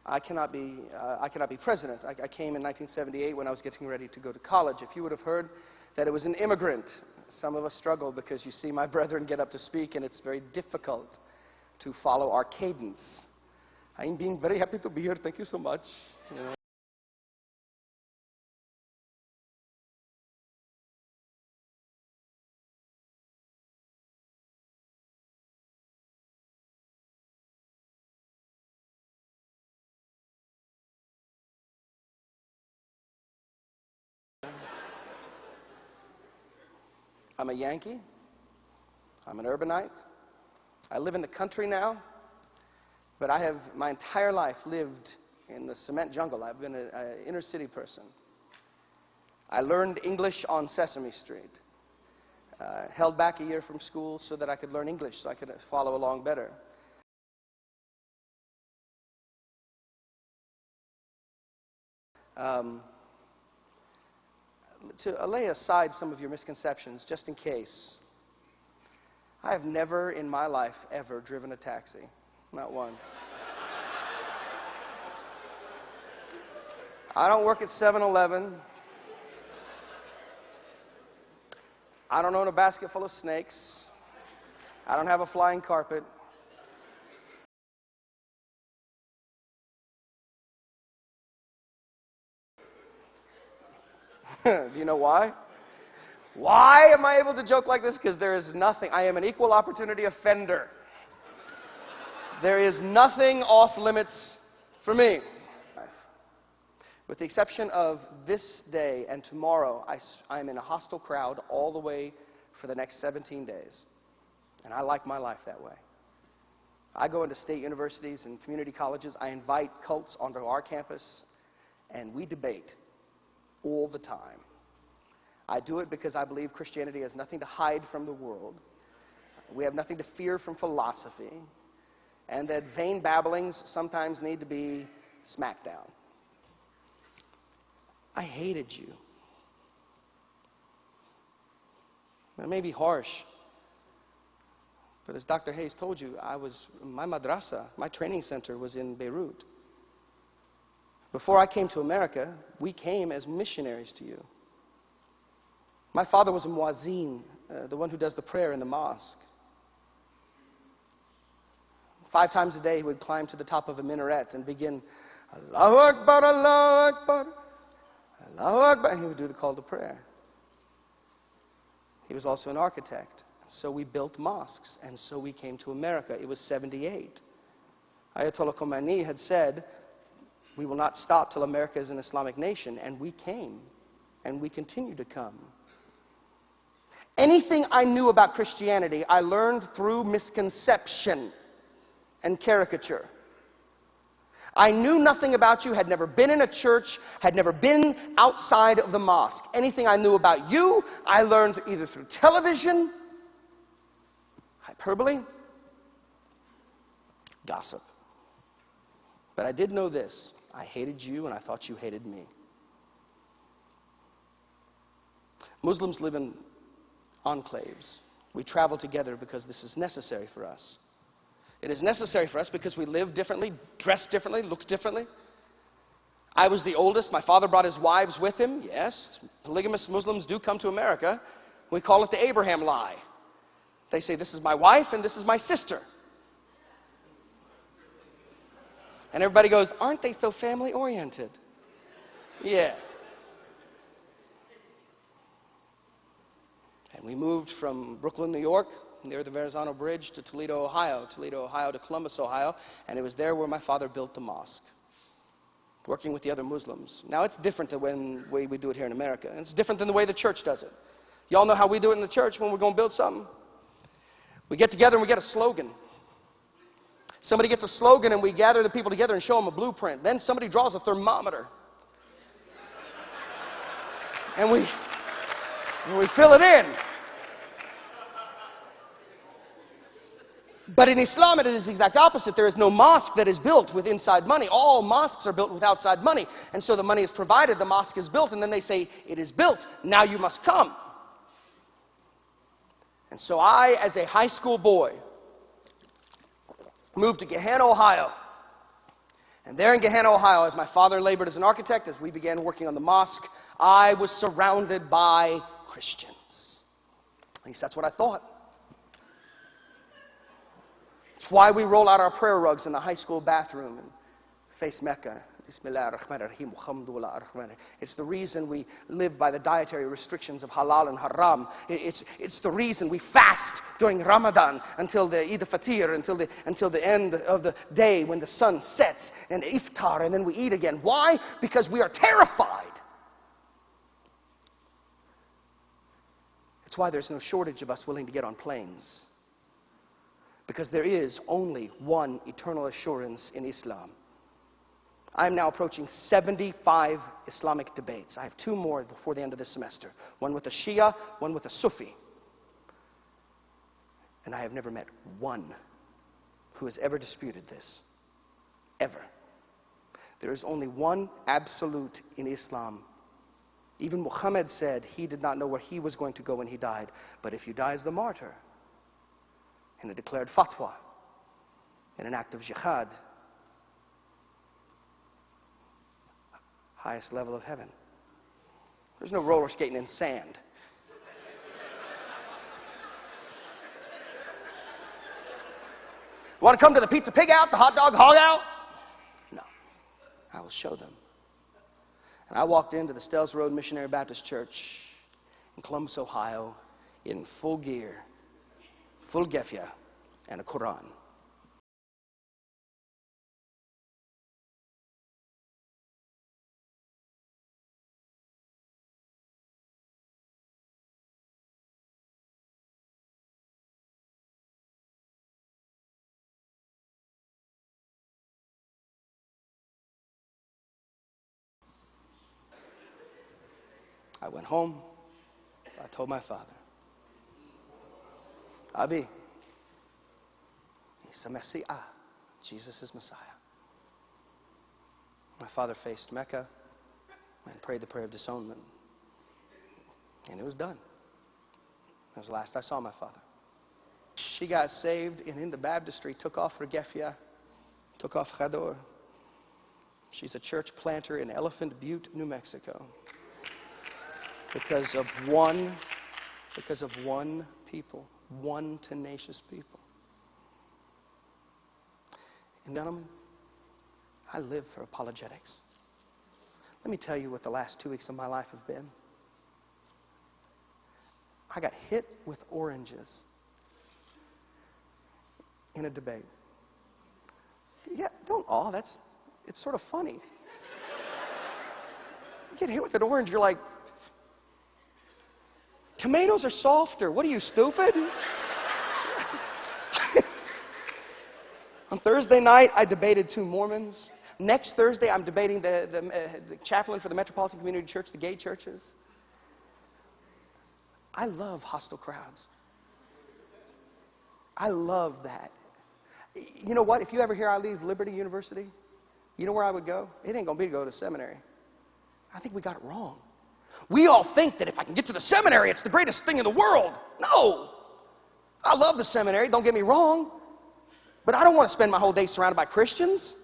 I cannot be president. I came in 1978 when I was getting ready to go to college. If you would have heard that it was an immigrant, some of us struggle because you see my brethren get up to speak and it's very difficult to follow our cadence. I'm being very happy to be here. Thank you so much. You know. I'm a Yankee. I'm an urbanite. I live in the country now, but I have my entire life lived in the cement jungle. I've been an inner city person. I learned English on Sesame Street. Held back a year from school so that I could learn English, so I could follow along better. To lay aside some of your misconceptions, just in case, I have never in my life ever driven a taxi. Not once. I don't work at 7-Eleven. I don't own a basket full of snakes. I don't have a flying carpet. Do you know why? Why am I able to joke like this? Because there is nothing. I am an equal opportunity offender. There is nothing off limits for me. With the exception of this day and tomorrow, I am in a hostile crowd all the way for the next 17 days. And I like my life that way. I go into state universities and community colleges. I invite cults onto our campus, and we debate all the time. I do it because I believe Christianity has nothing to hide from the world. We have nothing to fear from philosophy. And that vain babblings sometimes need to be smacked down. I hated you. It may be harsh, but as Dr. Hayes told you, my madrasa, my training center was in Beirut. Before I came to America, we came as missionaries to you. My father was a muazzin, the one who does the prayer in the mosque. 5 times a day, he would climb to the top of a minaret and begin, Allahu Akbar, Allahu Akbar, Allahu Akbar, and he would do the call to prayer. He was also an architect. So we built mosques, and so we came to America. It was 78. Ayatollah Khomeini had said, we will not stop till America is an Islamic nation, and we came, and we continue to come. Anything I knew about Christianity, I learned through misconception and caricature. I knew nothing about you, had never been in a church, had never been outside of the mosque. Anything I knew about you, I learned either through television, hyperbole, gossip. But I did know this. I hated you and I thought you hated me. Muslims live in enclaves. We travel together because this is necessary for us. It is necessary for us because we live differently, dress differently, look differently. I was the oldest. My father brought his wives with him. Yes, polygamous Muslims do come to America. We call it the Abraham lie. They say, this is my wife and this is my sister. And everybody goes, aren't they so family-oriented? Yeah. And we moved from Brooklyn, New York, near the Verrazano Bridge, to Toledo, Ohio to Columbus, Ohio, and it was there where my father built the mosque, working with the other Muslims. Now, it's different than the way we do it here in America. And it's different than the way the church does it. Y'all know how we do it in the church when we're going to build something? We get together and we get a slogan. Somebody gets a slogan and we gather the people together and show them a blueprint. Then somebody draws a thermometer. And we fill it in. But in Islam, it is the exact opposite. There is no mosque that is built with inside money. All mosques are built with outside money. And so the money is provided, the mosque is built, and then they say, it is built, now you must come. And so I, as a high school boy, moved to Gahanna, Ohio. And there in Gahanna, Ohio, as my father labored as an architect, as we began working on the mosque, I was surrounded by Christians. At least that's what I thought. It's why we roll out our prayer rugs in the high school bathroom and face Mecca. It's the reason we live by the dietary restrictions of halal and haram. It's the reason we fast during Ramadan until the Eid al-Fitr, until the end of the day when the sun sets, and iftar, and then we eat again. Why? Because we are terrified. It's why there's no shortage of us willing to get on planes. Because there is only one eternal assurance in Islam. I'm now approaching 75 Islamic debates. I have 2 more before the end of this semester. One with a Shia, one with a Sufi. And I have never met one who has ever disputed this. Ever. There is only one absolute in Islam. Even Muhammad said he did not know where he was going to go when he died. But if you die as the martyr, in a declared fatwa, in an act of jihad, highest level of heaven. There's no roller skating in sand. Want to come to the pizza pig out, the hot dog hog out? No. I will show them. And I walked into the Stells Road Missionary Baptist Church in Columbus, Ohio, in full gear, full gefia, and a Quran. I went home. I told my father, Abi, Isa Messiah, Jesus is Messiah. My father faced Mecca and prayed the prayer of disownment. And it was done. That was the last I saw my father. She got saved, and in the baptistry took off her gefia, took off chador. She's a church planter in Elephant Butte, New Mexico. Because of one people, one tenacious people. And gentlemen, I live for apologetics. Let me tell you what the last 2 weeks of my life have been. I got hit with oranges in a debate. Yeah, don't awe, it's sort of funny. You get hit with an orange, you're like, tomatoes are softer. What are you, stupid? On Thursday night, I debated 2 Mormons. Next Thursday, I'm debating the chaplain for the Metropolitan Community Church, the gay churches. I love hostile crowds. I love that. You know what? If you ever hear I leave Liberty University, you know where I would go? It ain't going to be to go to seminary. I think we got it wrong. We all think that if I can get to the seminary, it's the greatest thing in the world. No. I love the seminary, don't get me wrong. But I don't want to spend my whole day surrounded by Christians.